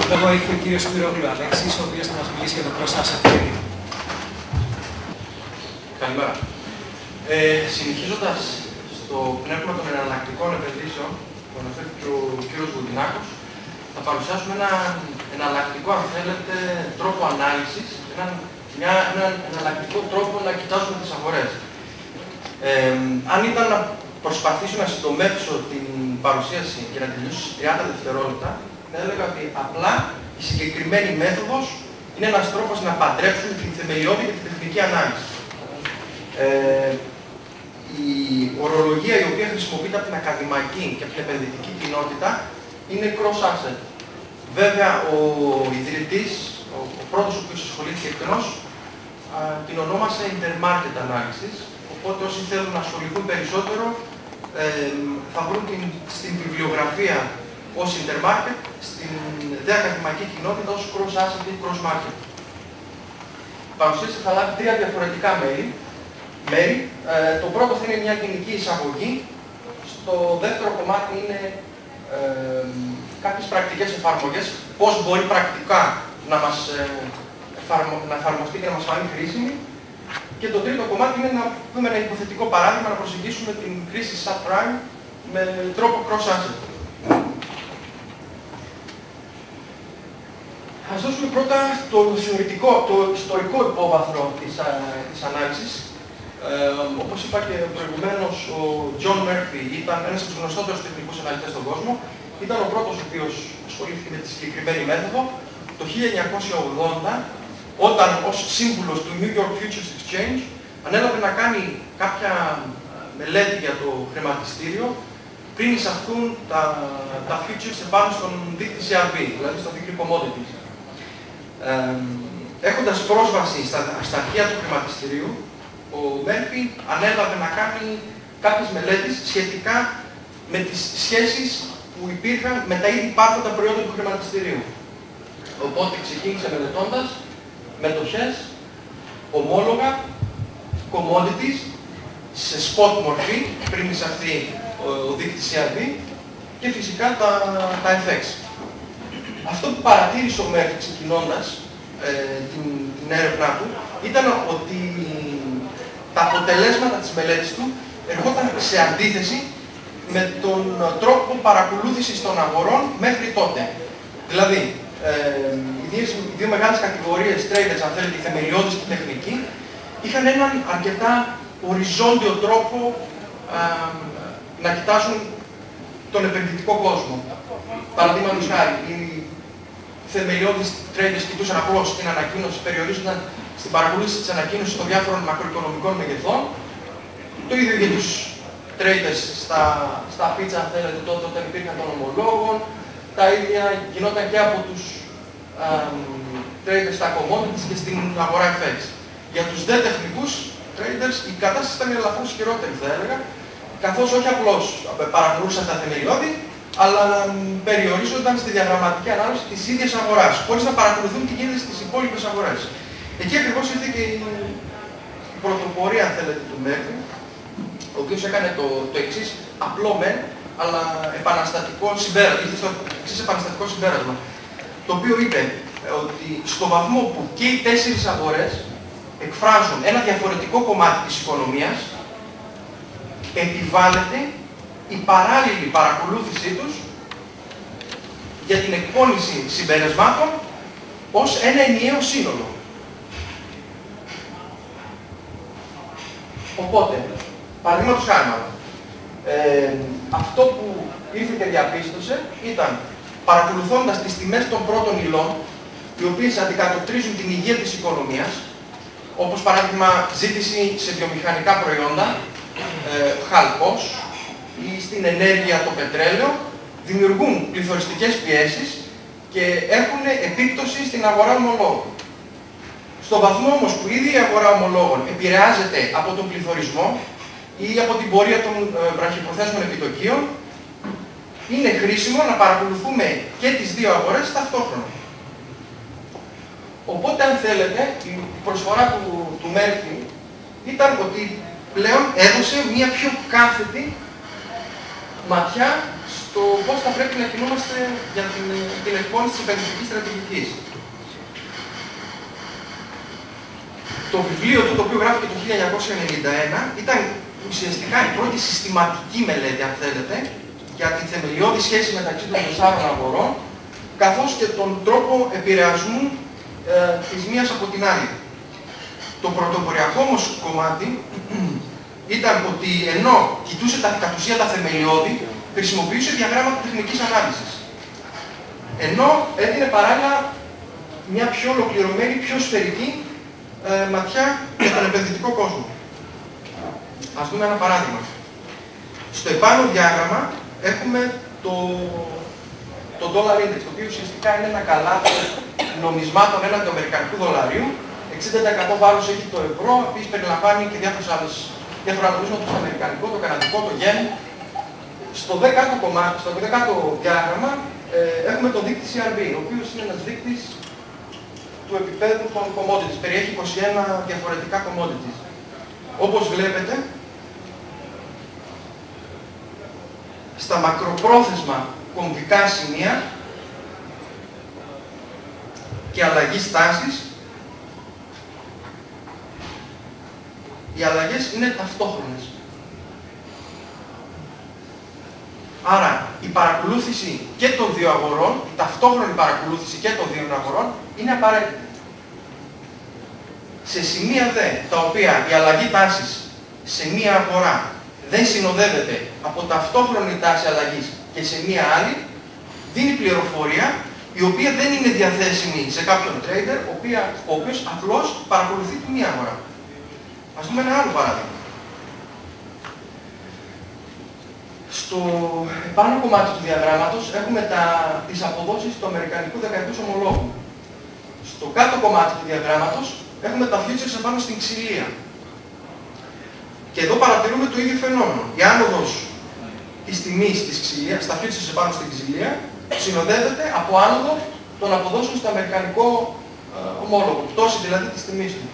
λόγο έχει ο κύριος Σπυρόγλου Αλέξης, ο οποίος θα μας μιλήσει για το cross asset trading. Καλημέρα. Συνεχίζοντας στο πνεύμα των εναλλακτικών επενδύσεων που αναφέρει και ο κ. Βουτινάκος, θα παρουσιάσουμε ένα εναλλακτικό, αν θέλετε, τρόπο ανάλυσης, έναν εναλλακτικό τρόπο να κοιτάζουμε τις αγορές. Αν ήταν να προσπαθήσω να συντομεύσω την παρουσίαση και να τελειώσω σε 30 δευτερόλεπτα, θα έλεγα ότι απλά η συγκεκριμένη μέθοδος είναι ένας τρόπος να παντρέψουν την θεμελιώδη και την τεχνική ανάλυση. Η ορολογία η οποία χρησιμοποιείται από την ακαδημαϊκή και από την επενδυτική κοινότητα είναι cross-asset. Βέβαια, ο ιδρυτής, ο πρώτος ο οποίος ασχολήθηκε εκτενώς, την ονόμασε intermarket analysis, οπότε όσοι θέλουν να ασχοληθούν περισσότερο θα βρουν στην βιβλιογραφία ως intermarket, στην δε ακαδημαϊκή κοινότητα ως cross-asset ή cross-market. Η παρουσίαση θα λάβει τρία διαφορετικά μέρη. Το πρώτο θα είναι μια γενική εισαγωγή. Στο δεύτερο κομμάτι είναι κάποιες πρακτικές εφαρμογές, πώς μπορεί πρακτικά να εφαρμοστεί και να μας φανεί χρήσιμη. Και το τρίτο κομμάτι είναι να δούμε ένα υποθετικό παράδειγμα, να προσεγγίσουμε την κρίση subprime με τρόπο cross-asset. Ας δώσουμε πρώτα το ιστορικό υπόβαθρο της ανάλυσης. Όπως είπα και προηγουμένως, ο John Murphy ήταν ένας από τους γνωστότερους τεχνικούς αναλυτές στον κόσμο. Ήταν ο πρώτος ο οποίος ασχολήθηκε με τη συγκεκριμένη μέθοδο. Το 1980, όταν ως σύμβουλος του New York Futures Exchange ανέλαβε να κάνει κάποια μελέτη για το χρηματιστήριο πριν εισαχθούν τα futures επάνω στον δείκτη CRB, δηλαδή στο δείκτη commodities. Έχοντας πρόσβαση στα αρχεία του χρηματιστηρίου, ο Murphy ανέλαβε να κάνει κάποιες μελέτες σχετικά με τις σχέσεις που υπήρχαν με τα ήδη υπάρχοντα προϊόντα του χρηματιστηρίου. Οπότε ξεκίνησε μελετώντας μετοχές, ομόλογα, commodities, σε spot μορφή, πριν εισαχθεί ο δείκτης CRB, και φυσικά τα FX. Αυτό που παρατήρησε ο Murphy ξεκινώντας την έρευνά του ήταν ότι τα αποτελέσματα της μελέτης του ερχόταν σε αντίθεση με τον τρόπο παρακολούθησης των αγορών μέχρι τότε. Δηλαδή, οι δύο μεγάλες κατηγορίες traders, αν θέλετε, η θεμελιώδης και η τεχνική, είχαν έναν αρκετά οριζόντιο τρόπο να κοιτάζουν τον επενδυτικό κόσμο. Παραδείγματος χάρη, οι θεμελιώδεις traders κοιτούσαν απλώς την ανακοίνωση, περιορίζονταν στην παρακολούθηση της ανακοίνωσης των διάφορων μακροοικονομικών μεγεθών. Το ίδιο για τους traders στα πίτσα, αν θέλετε, τότε όταν υπήρχαν των ομολόγων. Τα ίδια γινόταν και από τους traders στα commodities και στην αγορά FX. Για τους δε τεχνικούς traders η κατάσταση ήταν ελαφρώς χειρότερη, θα έλεγα, καθώς όχι απλώς παρακολούθησαν τα θεμελιώδη, αλλά περιορίζονταν στη διαγραμματική ανάλυση της ίδιας αγοράς, χωρίς να παρακολουθούν τι γίνεται στις υπόλοιπες αγορές. Εκεί ακριβώς ήρθε και η πρωτοπορία, αν θέλετε, του Murphy, ο οποίος έκανε το εξής απλό μεν, αλλά επαναστατικό συμπέρασμα, το οποίο είπε ότι στο βαθμό που και οι τέσσερις αγορές εκφράζουν ένα διαφορετικό κομμάτι της οικονομίας, επιβάλλεται η παράλληλη παρακολούθησή τους για την εκπώνηση συμπερασμάτων ως ένα ενιαίο σύνολο. Οπότε, παραδείγματος χάρη, αυτό που ήρθε και διαπίστωσε ήταν, παρακολουθώντας τις τιμές των πρώτων υλών, οι οποίες αντικατοπτρίζουν την υγεία της οικονομίας, όπως παράδειγμα ζήτηση σε βιομηχανικά προϊόντα, χαλκός, ή στην ενέργεια το πετρέλαιο, δημιουργούν πληθωριστικές πιέσεις και έχουν επίπτωση στην αγορά ομολόγων. Στο βαθμό όμως που ήδη η αγορά ομολόγων επηρεάζεται από τον πληθωρισμό ή από την πορεία των βραχυπροθέσμων επιτοκίων, είναι χρήσιμο να παρακολουθούμε και τις δύο αγορές ταυτόχρονα. Οπότε, αν θέλετε, η προσφορά του Murphy ήταν ότι πλέον έδωσε μια πιο κάθετη ματιά στο πώς θα πρέπει να κινούμαστε για την εκπόνηση της επενδυτικής στρατηγικής. Το βιβλίο του, το οποίο γράφηκε το 1991, ήταν ουσιαστικά η πρώτη συστηματική μελέτη, αν θέλετε, για τη θεμελιώδη σχέση μεταξύ των 4 αγορών, καθώς και τον τρόπο επηρεασμού της μίας από την άλλη. Το πρωτοποριακό όμως κομμάτι ήταν ότι ενώ κοιτούσε κατ' ουσία τα θεμελιώδη, χρησιμοποιούσε διαγράμματα τεχνικής ανάλυσης. Ενώ έδινε παράλληλα μια πιο ολοκληρωμένη, πιο σφαιρική ματιά για τον επενδυτικό κόσμο. Ας δούμε ένα παράδειγμα. Στο επάνω διάγραμμα έχουμε το dollar index, το οποίο ουσιαστικά είναι ένα καλάθι νομισμάτων έναντι του αμερικανικού δολαρίου. 60% βάρος έχει το ευρώ, επίσης περιλαμβάνει και διάφορα νομίσματα, το αμερικανικό, το καναδικό, το γεν. Στο 10ο κομμάτι, στο 10ο διάγραμμα, έχουμε τον δείκτη CRB, ο οποίος είναι ένας δείκτης του επίπεδου των commodities. Περιέχει 21 διαφορετικά commodities. Όπως βλέπετε, στα μακροπρόθεσμα κομβικά σημεία και αλλαγής τάσης, οι αλλαγές είναι ταυτόχρονες. Άρα, η παρακολούθηση και των δύο αγορών, η ταυτόχρονη παρακολούθηση και των δύο αγορών, είναι απαραίτητη. Σε σημεία δε, τα οποία η αλλαγή τάσης σε μία αγορά δεν συνοδεύεται από ταυτόχρονη τάση αλλαγής και σε μία άλλη, δίνει πληροφορία η οποία δεν είναι διαθέσιμη σε κάποιον trader, ο οποίος απλώς παρακολουθεί τη μία αγορά. Ας δούμε ένα άλλο παράδειγμα. Στο επάνω κομμάτι του διαγράμματος έχουμε τις αποδόσεις του αμερικανικού δεκαετούς ομολόγου. Στο κάτω κομμάτι του διαγράμματος έχουμε τα futures επάνω στην ξυλία. Και εδώ παρατηρούμε το ίδιο φαινόμενο. Η άνοδος της τιμής της ξυλίας, στα futures επάνω στην ξυλία, συνοδεύεται από άνοδο των αποδόσεων στο αμερικανικό ομόλογο, πτώση δηλαδή της τιμής του.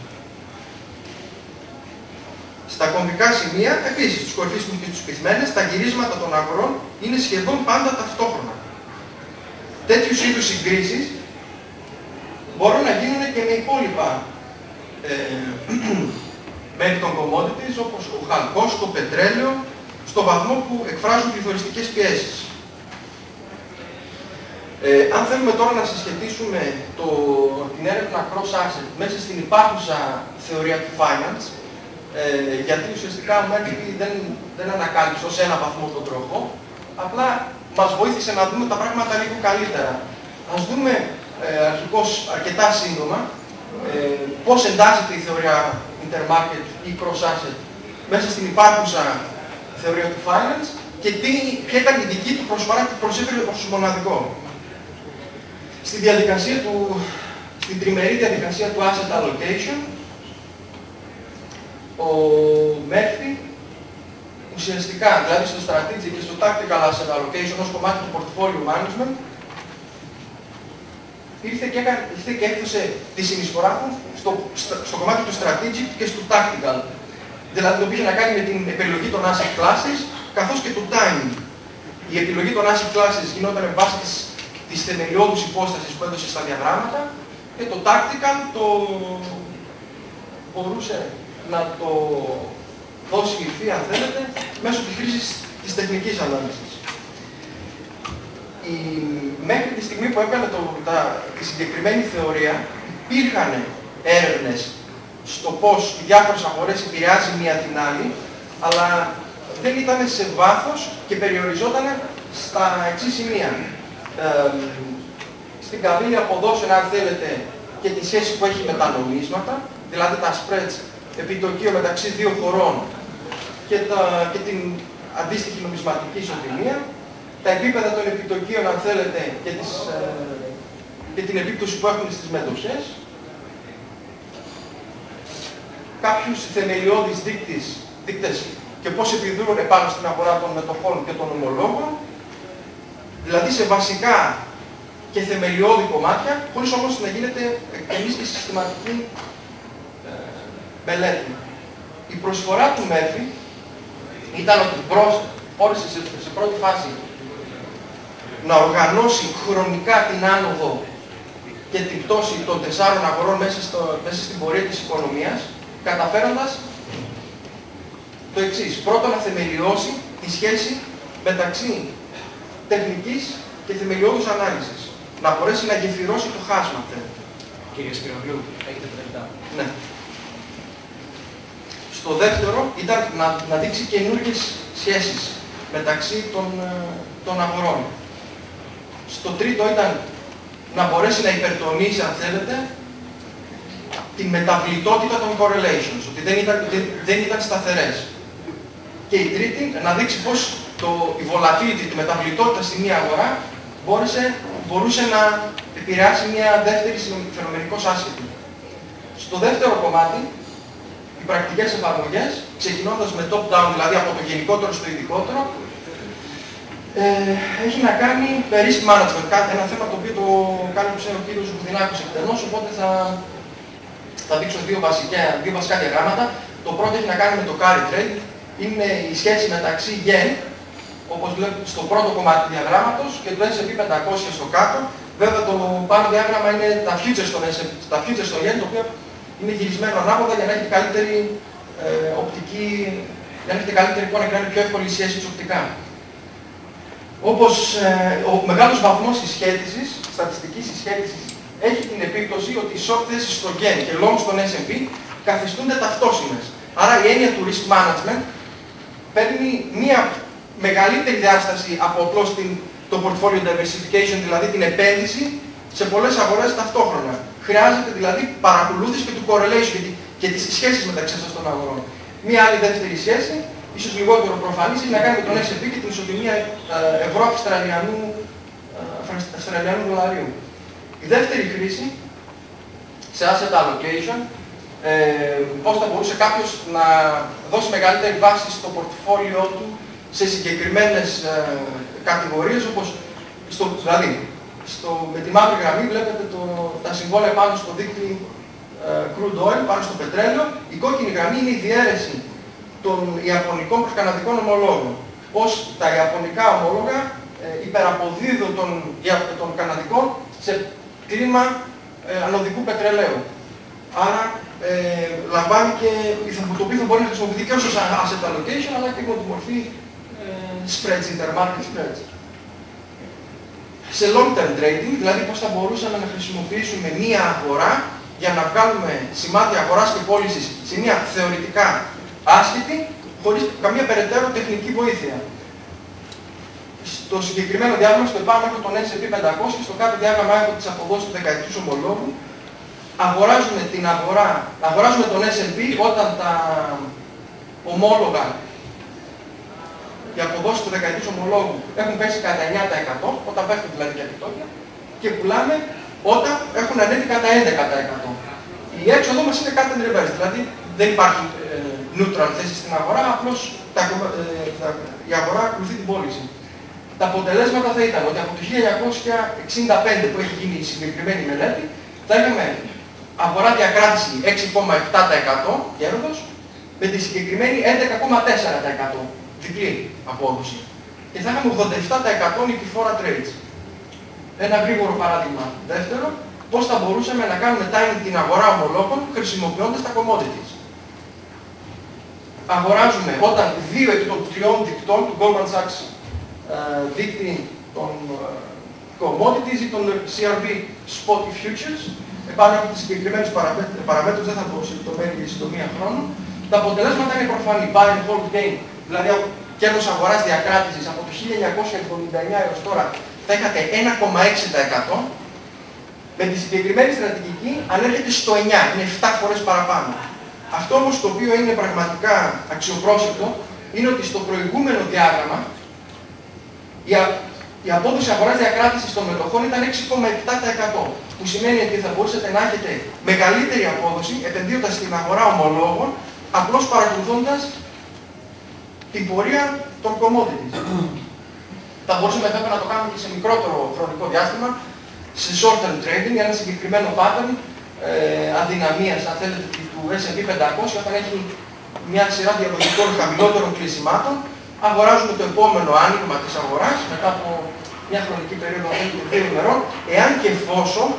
Στα κομβικά σημεία, επίσης, στους κορυφείς και στους πυθμένες, τα γυρίσματα των αγορών είναι σχεδόν πάντα ταυτόχρονα. Τέτοιους είδους συγκρίσεις μπορούν να γίνουν και με υπόλοιπα μέρη των commodities, όπως ο χαλκός, το πετρέλαιο, στο βαθμό που εκφράζουν πληθωριστικές πιέσεις. Αν θέλουμε τώρα να συσχετίσουμε την έρευνα cross-asset μέσα στην υπάρχουσα θεωρία του finance, γιατί ουσιαστικά ο Μέρφυ δεν ανακάλυψε ως ένα βαθμό τον τροχό, απλά μας βοήθησε να δούμε τα πράγματα λίγο καλύτερα. Ας δούμε αρχικώς αρκετά σύντομα πώς εντάσσεται η θεωρία intermarket ή cross-asset μέσα στην υπάρχουσα θεωρία του finance και ποια ήταν η δική του προσφορά που προσέφερε ως μοναδικό. Στην τριμερή διαδικασία του asset allocation, ο Μέρφυ ουσιαστικά, δηλαδή στο strategic και στο tactical asset allocation ως κομμάτι του portfolio management, ήρθε και έκδοσε τη συνεισφορά του στο κομμάτι του strategic και στο tactical. Δηλαδή το οποίο είχε να κάνει με την επιλογή των asset classes καθώς και του timing. Η επιλογή των asset classes γινόταν με βάση της θεμελιώδους υπόστασης που έδωσε στα διαγράμματα και το tactical μπορούσε να το δώσει υφή, αν θέλετε, μέσω της χρήσης της τεχνικής ανάλυσης. Μέχρι τη στιγμή που έκανε τη συγκεκριμένη θεωρία, υπήρχαν έρευνες στο πώς οι διάφορες αγορές επηρεάζει μία την άλλη, αλλά δεν ήταν σε βάθος και περιοριζόταν στα εξής σημεία. Στην καμπύλη αποδόσεων, αν θέλετε, και τη σχέση που έχει με τα νομίσματα, δηλαδή τα spreads επιτοκίων μεταξύ δύο χωρών και την αντίστοιχη νομισματική ισοτιμία, τα επίπεδα των επιτοκίων, αν θέλετε, και την επίπτωση που έχουν στις μετοχές, κάποιους θεμελιώδεις δείκτες και πώς επιδρούν επάνω στην αγορά των μετοχών και των ομολόγων, δηλαδή σε βασικά και θεμελιώδη κομμάτια, χωρίς όμως να γίνεται εκτενής και συστηματική μελέτη. Η προσφορά του Μέρφυ ήταν ότι όρισε σε πρώτη φάση να οργανώσει χρονικά την άνοδο και την πτώση των 4 αγορών μέσα στην πορεία της οικονομίας, καταφέροντας το εξής. Πρώτον, να θεμελιώσει τη σχέση μεταξύ τεχνικής και θεμελιώδους ανάλυσης. Να μπορέσει να γεφυρώσει το χάσμα, θέλετε. Κύριε Σπυρογλου, έχετε 5 λεπτά. Ναι. Στο δεύτερο ήταν να δείξει καινούργιες σχέσεις μεταξύ των αγορών. Στο τρίτο ήταν να μπορέσει να υπερτονίσει, αν θέλετε, τη μεταβλητότητα των correlations, ότι δεν ήταν σταθερές. Και η τρίτη, να δείξει πώς η volatility, τη μεταβλητότητα στη μία αγορά μπορούσε να επηρεάσει μια δεύτερη φαινομενικώς άσχετη. Στο δεύτερο κομμάτι, οι πρακτικές εφαρμογές, ξεκινώντας με top-down, δηλαδή από το γενικότερο στο ειδικότερο, έχει να κάνει με risk management, ένα θέμα το οποίο το κάλυψε ο κύριος Βουδινάκος εκτενώς, οπότε θα δείξω δύο βασικά διαγράμματα. Το πρώτο έχει να κάνει με το carry trade, είναι η σχέση μεταξύ yen, όπως βλέπετε στο πρώτο κομμάτι του διαγράμματος, και το S&P 500 στο κάτω. Βέβαια το πάνω διάγραμμα είναι τα futures στο yen, το οποίο είναι γυρισμένο ανάποδα για να έχετε καλύτερη οπτική, για να έχετε καλύτερη εικόνα και να είναι πιο εύκολη η σχέση της οπτικά. Όπως ο μεγάλος βαθμός συσχέτισης, στατιστικής συσχέτισης, έχει την επίπτωση ότι οι short θέσεις στο yen και long στον S&P καθιστούνται ταυτόσιμες. Άρα η έννοια του risk management παίρνει μία μεγαλύτερη διάσταση από απλώς το portfolio diversification, δηλαδή την επένδυση σε πολλές αγορές ταυτόχρονα. Χρειάζεται δηλαδή παρακολούθηση και του correlation και τις σχέσεις μεταξύ αυτών των αγορών. Μία άλλη δεύτερη σχέση, ίσως λιγότερο προφανής, έχει να κάνει με τον S&P και την ισοτιμία ευρώ-αυστραλιανού δολαρίου. Η δεύτερη χρήση, σε asset allocation, πώς θα μπορούσε κάποιος να δώσει μεγαλύτερη βάση στο πορτφόλιό του σε συγκεκριμένες κατηγορίες, όπως δηλαδή με τη μαύρη γραμμή βλέπετε τα συμβόλαια πάνω στο δίκτυο crude oil, πάνω στο πετρέλαιο. Η κόκκινη γραμμή είναι η διαίρεση των ιαπωνικών προς καναδικών ομολόγων. Πώς τα ιαπωνικά ομόλογα υπεραποδίδουν των καναδικών σε κλίμα ανωδικού πετρελαίου. Άρα λαμβάνει και το οποίο θα μπορεί να χρησιμοποιηθεί και ως asset allocation, αλλά και υπό τη μορφή spreads, intermarket spreads. Σε long term trading, δηλαδή πώς θα μπορούσαμε να χρησιμοποιήσουμε μία αγορά για να βγάλουμε σημάδια αγοράς και πώλησης σε μία θεωρητικά άσχετη, χωρίς καμία περαιτέρω τεχνική βοήθεια. Στο συγκεκριμένο διάγραμμα, στο επάνω έχω τον S&P 500, στο κάτω διάγραμμα έχω τις αποδόσεις του δεκαετούς ομολόγου. Αγοράζουμε τον S&P όταν τα ομόλογα, οι αποδόσεις του δεκαετούς ομολόγου έχουν πέσει κατά 9%, όταν πέφτουν δηλαδή και επιτόκια, και πουλάμε όταν έχουν ανέβει κατά 11%. Η έξοδο μας είναι κάτι reverse, δηλαδή δεν υπάρχει neutral θέση στην αγορά, απλώς η αγορά ακολουθεί την πώληση. Τα αποτελέσματα θα ήταν ότι από το 1965 που έχει γίνει η συγκεκριμένη μελέτη, θα είχαμε αγορά διακράτηση 6,7% κέρδος, με τη συγκεκριμένη 11,4% διπλή απόδοση. Και θα είχαμε 87% νικηφόρα trades. Ένα γρήγορο παράδειγμα δεύτερο, πώς θα μπορούσαμε να κάνουμε timing την αγορά ομολόγων χρησιμοποιώντας τα commodities. Αγοράζουμε όταν 2 εκ των 3 δικτών του Goldman Sachs δείκτη των commodities ή των CRB Spot Futures, επάνω από τις συγκεκριμένες παραμέτρους, δεν θα πω σε λεπτομέρειες στο μία χρόνο, τα αποτελέσματα είναι προφανή. Buy and hold gain, δηλαδή κέρδος αγοράς διακράτησης από το 1979 έως τώρα θα είχατε 1,6%, με τη συγκεκριμένη στρατηγική ανέρχεται στο 9, είναι 7 φορές παραπάνω. Αυτό όμως το οποίο είναι πραγματικά αξιοπρόσεκτο είναι ότι στο προηγούμενο διάγραμμα η απόδοση αγοράς διακράτησης των μετοχών ήταν 6,7%, που σημαίνει ότι θα μπορούσατε να έχετε μεγαλύτερη απόδοση επενδύοντας στην αγορά ομολόγων, απλώς παρακολουθώντας την πορεία των commodities. Θα μπορούσαμε βέβαια να το κάνουμε και σε μικρότερο χρονικό διάστημα, σε short-term trading, ένα συγκεκριμένο pattern αδυναμίας, αν θέλετε, του S&P 500, όταν έχει μια σειρά διαλογικών χαμηλότερων κλεισιμάτων, αγοράζουμε το επόμενο άνοιγμα της αγοράς, μετά από μια χρονική περίοδο 2 ημερών, εάν και εφόσον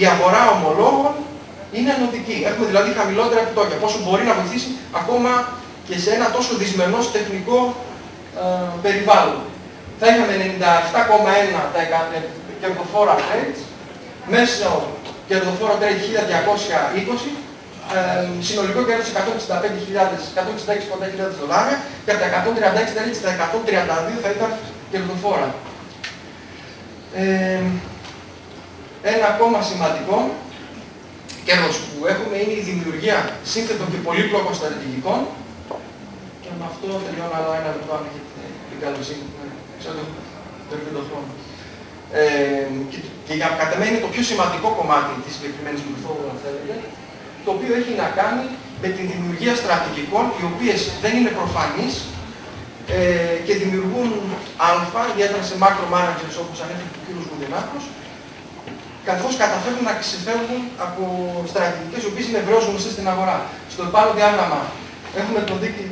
η αγορά ομολόγων είναι ανωδική. Έχουμε δηλαδή χαμηλότερα επιτόκια, πόσο μπορεί να βοηθήσει ακόμα και σε ένα τόσο δυσμενώς τεχνικό περιβάλλον. Θα είχαμε 97,1% κερδοφόρα trades, μέσω κερδοφόρο trade 1220, συνολικό κέρδος 166.000 δολάρια και από τα 136 trades στα 132 θα ήταν κερδοφόρα. Ένα ακόμα σημαντικό κέρδος που έχουμε είναι η δημιουργία σύνθετων και πολύπλοκων στρατηγικών. Και με αυτό τελειώνω άλλο ένα λεπτό αν έχετε την καλοσύνη. Ξέρω το έρχεται χρόνο. Και για κατά μένα είναι το πιο σημαντικό κομμάτι της συγκεκριμένης μεθόδου, αν θέλετε, το οποίο έχει να κάνει με την δημιουργία στρατηγικών, οι οποίες δεν είναι προφανείς και δημιουργούν αλφα, ιδιαίτερα σε macro managers όπως ανέφερε ο κ. Γουδενάκος, καθώς καταφέρνουν να ξεφεύγουν από στρατηγικές οι οποίες είναι ευρέως γνωστές στην αγορά. Στο επάνω διάγραμμα έχουμε τον δείκτη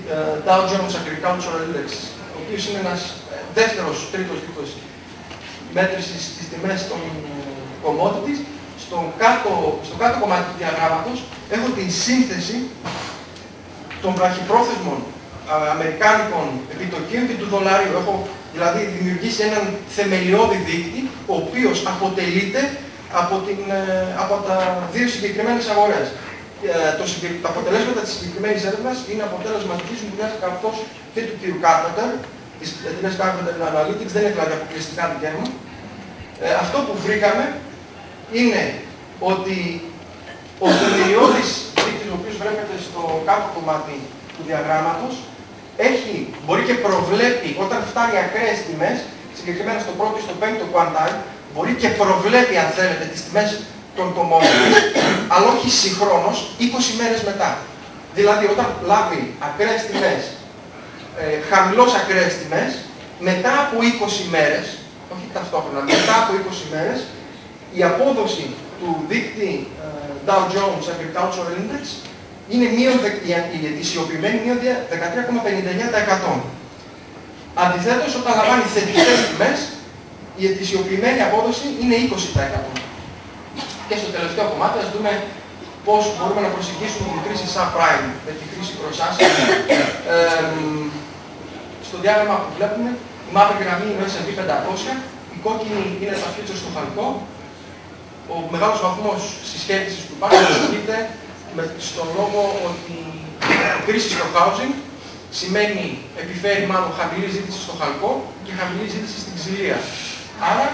Dow Jones Agricultural Index, ο οποίος είναι ένας τρίτος δείκος μέτρησης στις τιμές των commodities. Στο κάτω κομμάτι του διαγράμματος έχω την σύνθεση των βραχυπρόθεσμων αμερικάνικων επιτοκίων και του δολαρίου. Έχω δηλαδή δημιουργήσει έναν θεμελιώδη δείκτη, ο οποίος αποτελείται από τα δύο συγκεκριμένες αγορές. Τα αποτελέσματα της συγκεκριμένης έρευνας είναι αποτέλεσμα της δουλειάς καθώς και του κ. Carpenter, της εταιρείας Carpenter Analytics, δεν είναι δηλαδή αποκλειστικά δικιά μου. Αυτό που βρήκαμε είναι ότι ο θεμελιώδης δείκτης, ο οποίος βρέπεται στο κάτω κομμάτι του διαγράμματος, μπορεί και προβλέπει, όταν φτάνει ακραίες τιμές, συγκεκριμένα στο πρώτο ή στο πέμπτο quantile, μπορεί και προβλέπει, αν θέλετε, τις τιμές των commodities, αλλά όχι συγχρόνως, 20 μέρες μετά. Δηλαδή, όταν λάβει ακραίες τιμές, χαμηλώς ακραίες τιμές, μετά από 20 μέρες, όχι ταυτόχρονα, μετά από 20 μέρες, η απόδοση του δείκτη Dow Jones Agricultural Index είναι η ετησιοποιημένη μείον 13,59%. Αντιθέτως, όταν λαμβάνει θετικές τιμές, η ετησιοποιημένη απόδοση είναι 20%. Και στο τελευταίο κομμάτι, ας δούμε πώς μπορούμε να προσεγγίσουμε την κρίση subprime με την κρίση προς Άσια. Στο διάγραμμα που βλέπουμε, η μαύρη γραμμή είναι ο S&P 500, η κόκκινη είναι τα futures στο χαλκό. Ο μεγάλος βαθμός συσχέτισης που υπάρχει ασκείται στον λόγο ότι η κρίση στο housing σημαίνει, επιφέρει μάλλον χαμηλή ζήτηση στο χαλκό και χαμηλή ζήτηση στην ξυλία. Άρα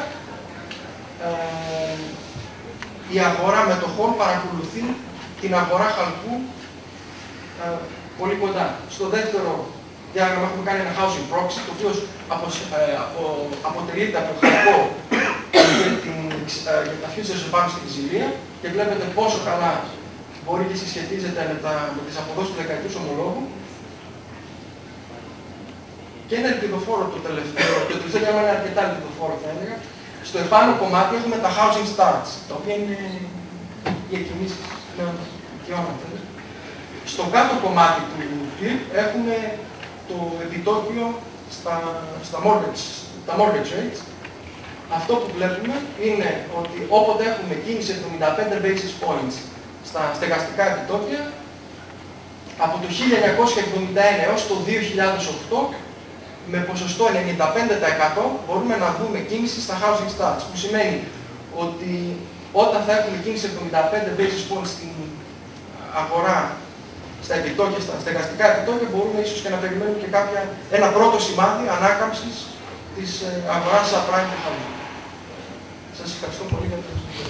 η αγορά μετοχών παρακολουθεί την αγορά χαλκού πολύ κοντά. Στο δεύτερο διάγραμμα έχουμε κάνει ένα housing proxy, το οποίο αποτελείται από χαλκό για τα futures πάνω στην ξυλία και βλέπετε πόσο καλά μπορεί και συσχετίζεται με τις αποδόσεις του δεκαετούς ομολόγου. Και είναι ελπιδοφόρο το τελευταίο διάγραμμα είναι αρκετά ελπιδοφόρο θα έλεγα. Στο επάνω κομμάτι έχουμε τα housing starts, τα οποία είναι οι εκκινήσεις πλέον δικαιώματα. Στο κάτω κομμάτι του κλιπ έχουμε το επιτόκιο στα mortgage rates. Αυτό που βλέπουμε είναι ότι όποτε έχουμε κίνηση 75 basis points στα στεγαστικά επιτόκια, από το 1971 έως το 2008, με ποσοστό 95% μπορούμε να δούμε κίνηση στα housing starts, που σημαίνει ότι όταν θα έχουμε κίνηση 75 basis points στην αγορά, στα επιτόκια, στα στεγαστικά επιτόκια, μπορούμε ίσως και να περιμένουμε και ένα πρώτο σημάδι ανάκαμψης της αγοράς subprime και housing. Σας ευχαριστώ πολύ για την προσοχή.